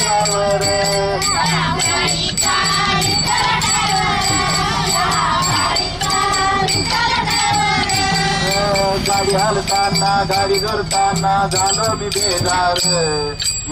Driver गाडी हलताना गाडी करताना झालो मी बेजार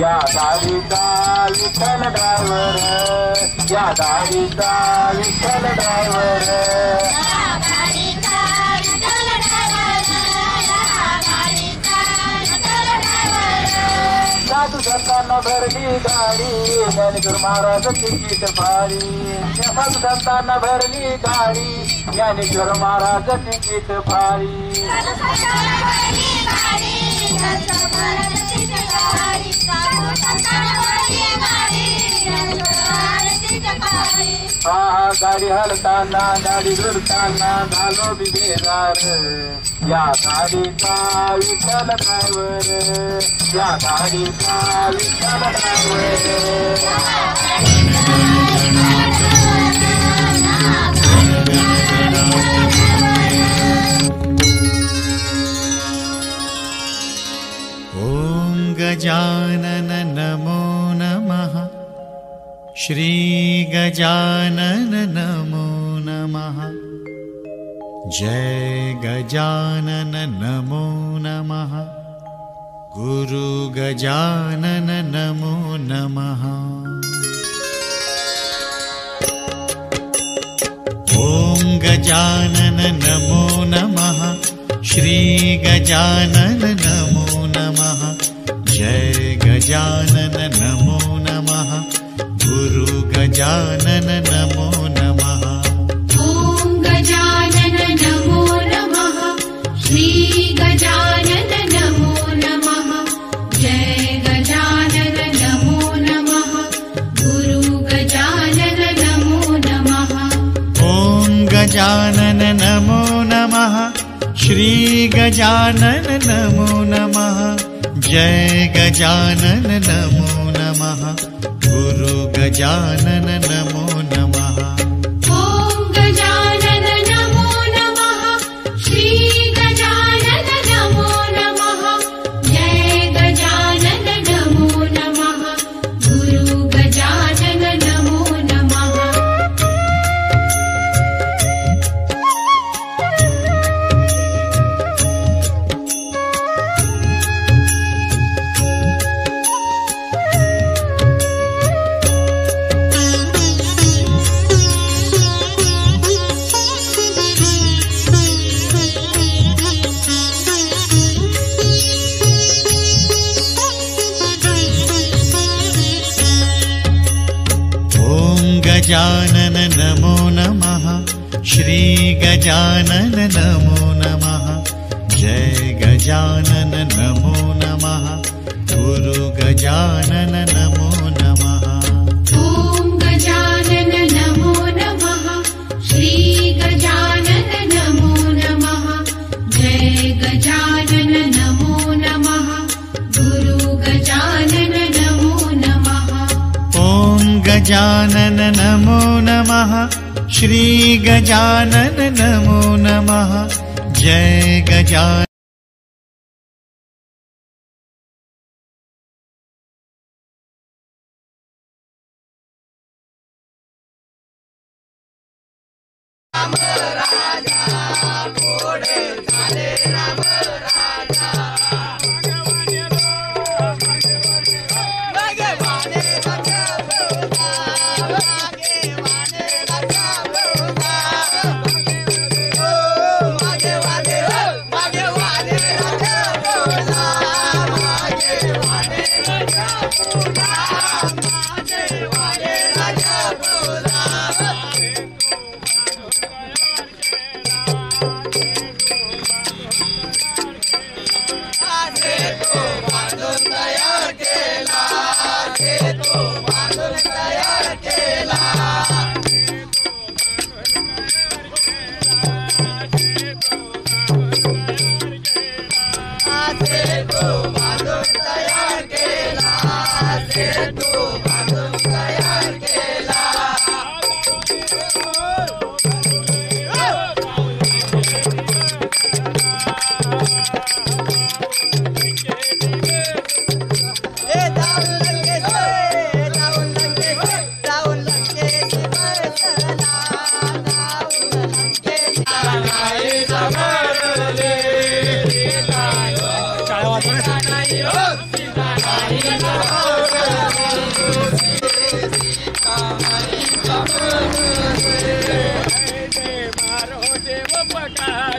या गाडीचा विठ्ठल ड्रायव्हर या गाडीचा विठ्ठल ड्रायव्हर साधू संतांना भरली गाडी ज्ञानेश्वर महाराज तिकीट फाडी साधू संतांना भरली गाडी ज्ञानेश्वर महाराज तिकीट फाडी हा गाडी हलताना गाडी झुरताना झालो मी बेजार या गाडीचा विठ्ठल ड्रायव्हर या गाडीचा विठ्ठल ड्रायव्हर ओम गजानन नमो नमः श्री गजानन नमो नमः जय गजानन नमो नमः गुरु गजानन नमो नमः ओम गजानन नमो नमः श्री गजानन नमो नमः जय गजानन नमो नमः गुरु गजानन नमो नमः ओम गजानन नमो नमः श्री गजानन नमो नमः जय गजानन नमो नमः गुरु गजानन नमो नमः ओम गजानन नमो नमः श्री गजानन नमो नमः जय गजानन नमो नमः गुरु गजानन नमो नमः ओम गजानन नमो नमः श्री गजानन नमो नमः जय गजानन नमो नमः गुरु गजानन नमो नमः गजानन नमो नमः श्री गजानन नमो नमः जय गजानन नमो नमः गुरु गजानन नमो नमः ओम गजानन नमो नमः श्री गजानन नमो नमः जय गजानन नमो नमः गुरु गजानन नमो नमः ओम गजानन नमो नमः श्री गजानन नमो नमः जय गजानन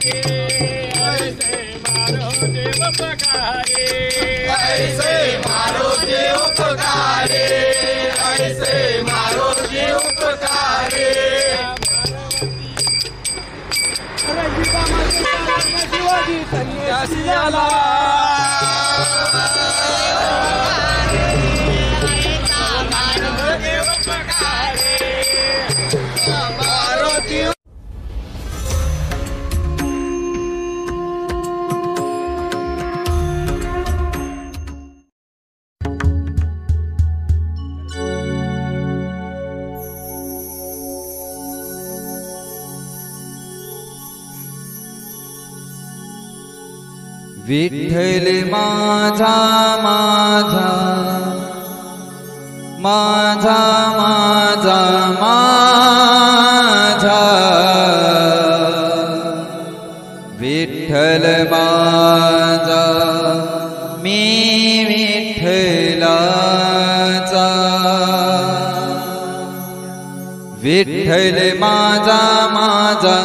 ऐसे मारो देव पगारे, ऐसे मारो देव पगारे। शिवाजी आला देव पगारे, मारो देव। विठ्ठल माझा माझा माझा माझा माझा, विठ्ठल माझा मी विठ्ठलाचा, विठ्ठल माझा माझा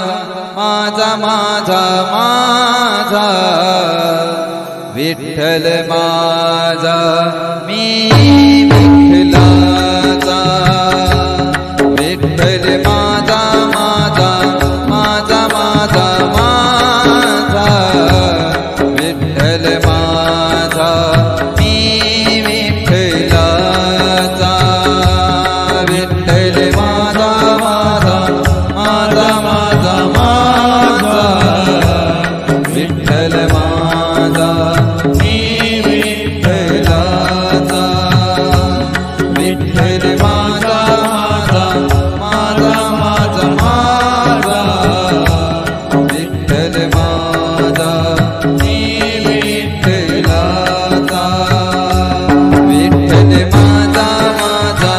माझा माझा माझा, विठ्ठल माझा मी विठ्ठलाचा, विठ्ठल माझा माझा माझा माझा माझा, विठ्ठल माझा मी विठ्ठलाचा, विठ्ठल माझा माझा माझा माझा माझा, विठ्ठल माझा मी विठ्ठलाचा, विठ्ठल माझा माझा माझा माझा माझा, विठ्ठल माझा मी विठ्ठलाचा, विठ्ठल माझा माझा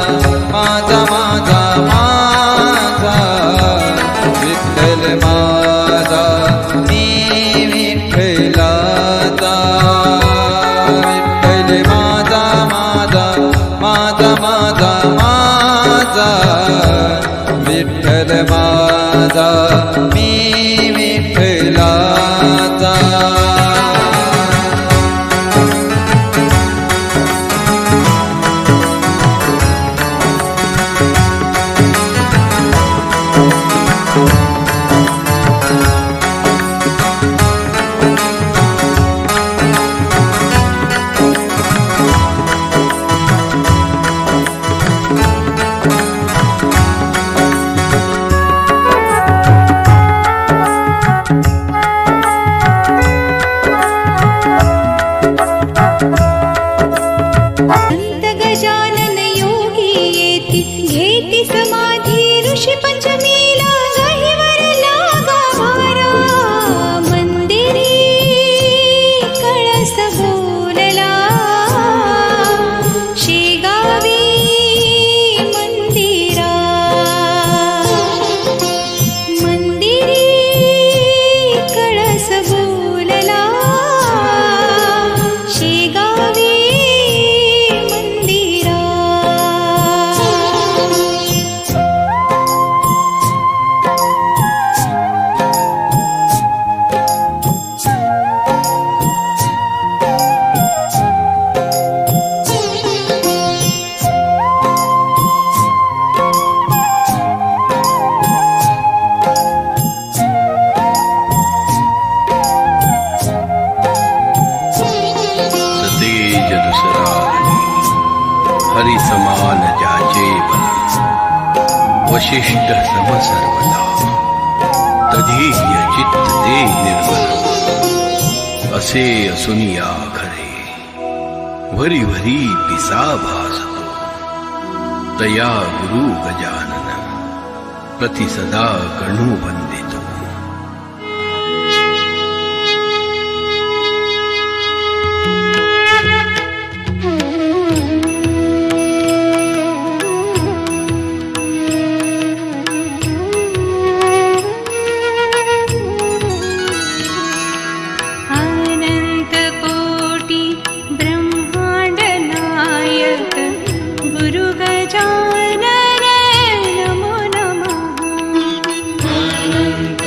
माझा माझा माझा, विठ्ठल माझा मी विठ्ठलाचा, विठ्ठल माझा माझा माझा माझा माझा, विठ्ठल माझा मी विठ्ठलाचा। संत गजानन योगी येती घेती समाधी ऋषी पंचमीला गहिवर लागा भारा, मंदिरी कळस बोलला शेगावी मंदिरा, मंदिरी कळस बोलला शेगावी मंदिरा। सतेज दुसरानी हरि समान जाचे बल, वशिष्ठ सम सर्वदा तधीय चित्त दे निर्मल, असे असुनिया खरे भरी भरी पिसा भासतो, तया गुरु गजानन प्रति सदा गणू वंदितो। अनंत कोटि ब्रह्मांड नायक गुरु गजानन नमो नमः। अनंत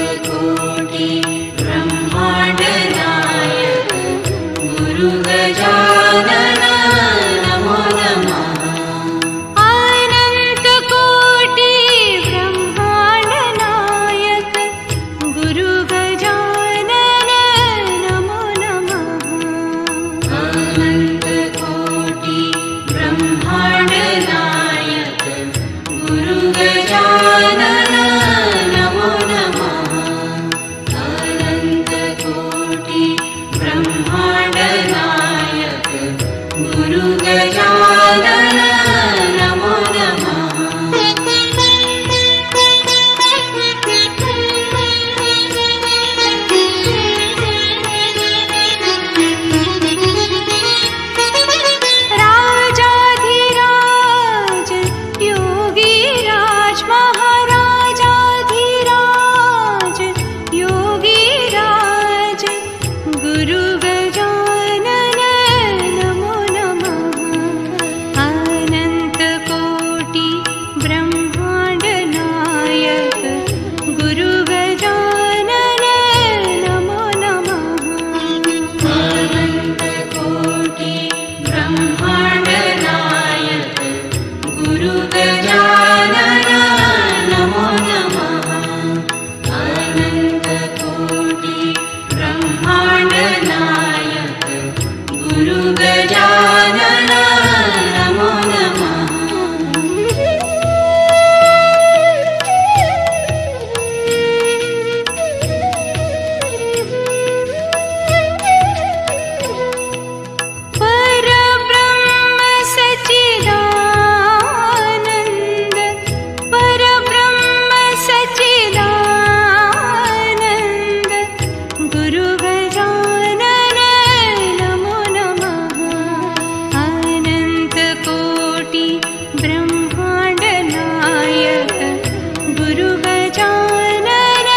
गुरु गजानन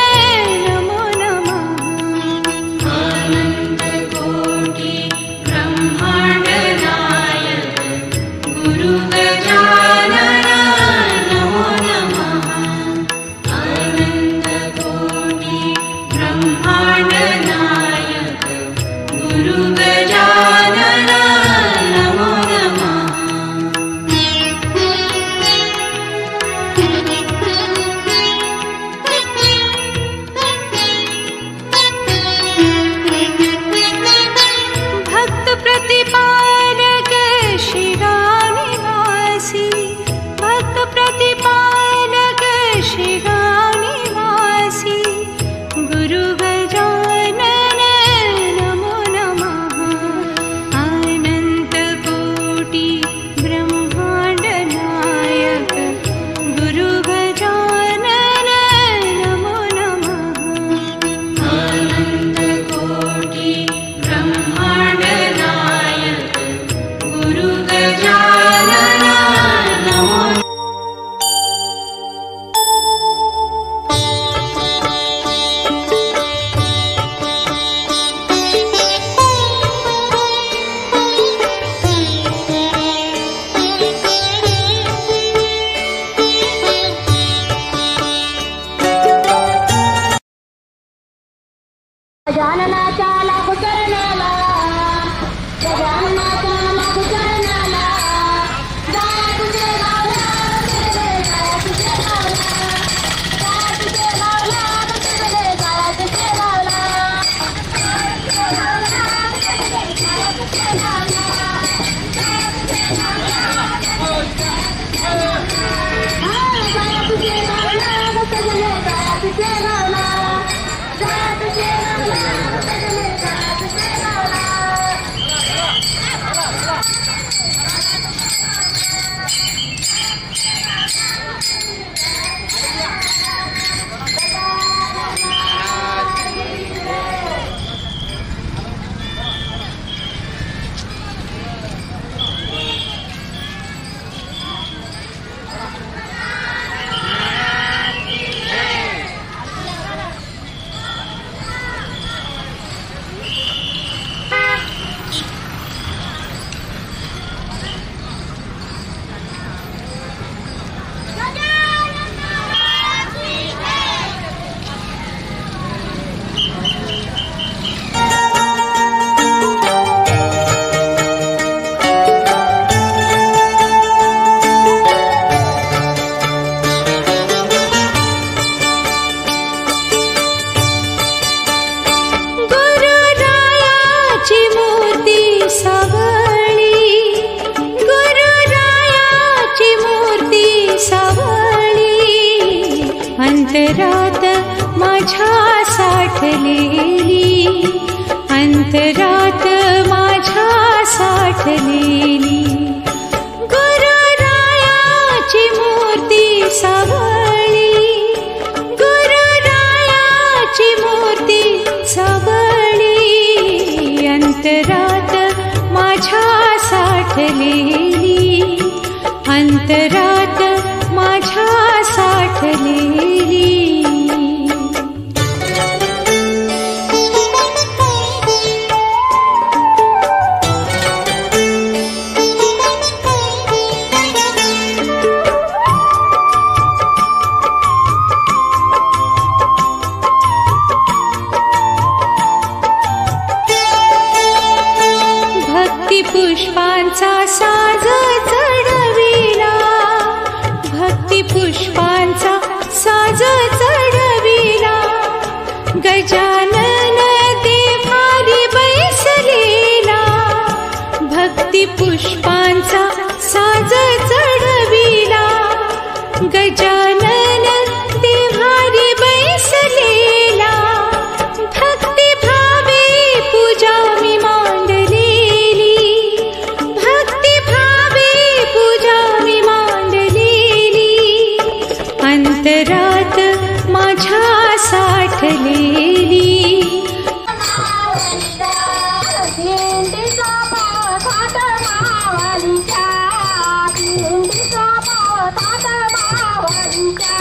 नमो नमः। आनन्दकोटि ब्रह्माण्ड नायक गुरु गजानन नमो नमः। आनन्दकोटि ब्रह्माण्ड नायक गुरु गजानन नमो नमः। भक्त प्रतिपालक शिगानिवासी भक्त प्रतिपालक शिगानिवासी गुरु गजानन नमो नमः। अनन्तकोटि ब्रह्माण्ड नायक गुरु गजानन नमो नमः। आनन्दकोटि ब्रह्माण्ड नायक गुरु गजानन नमो गजाननाच्या लाखो चरणाला गजाननाच्या लाखो चरणाला जाया तुझे लावला जाया तुझे लावला जाया तुझे लावला जाया तुझे लावला गुरुरायाची मूर्ती सावळी गुरुरायाची मूर्ती सावळी अंतरात माझ्या साठलेली अंतरात माझ्या साठलेली गुरुरायाची मूर्ती सावळी गुरुरायाची मूर्ती सावळी अंतरात माझ्या साठलेली अंतरात माझ्या साठलेली भक्ती पुष्पांचा साज चढविला भक्ती पुष्पांचा साज चढविला गजानन देवारी बैसलेला भक्ती पुष्पांचा साज चढविला गजानन देवारी बैसलेला भक्ती भावे पूजा मी मांडलेली भक्ती भावे पूजा मी मांडलेली अंतरात माझ्या साठलेली दिंडीचा पावसात मावळीच्या दिंडीचा पावसात मावळीच्या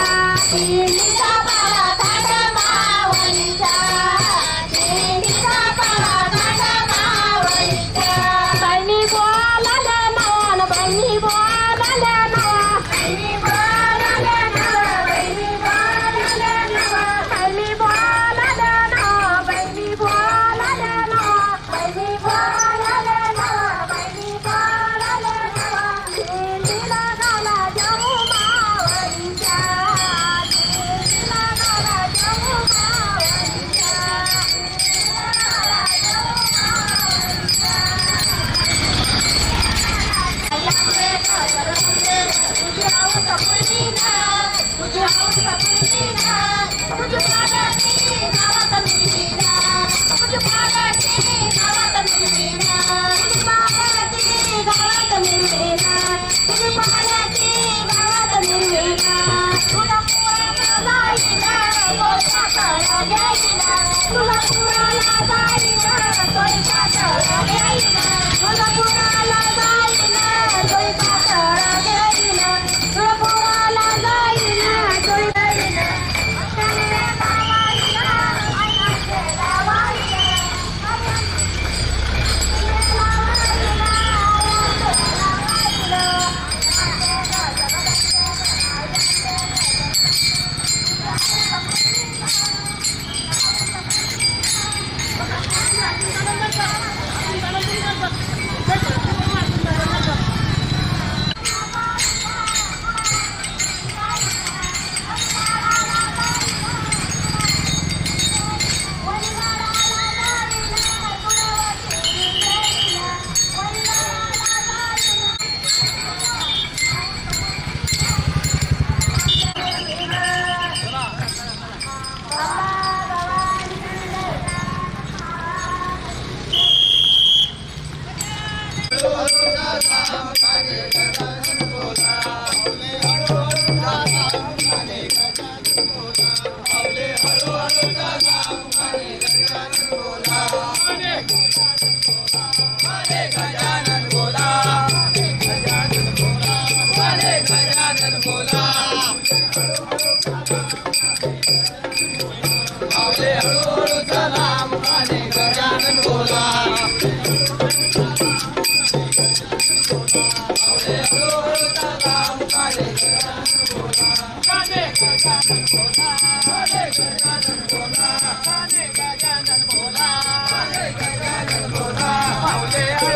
बोला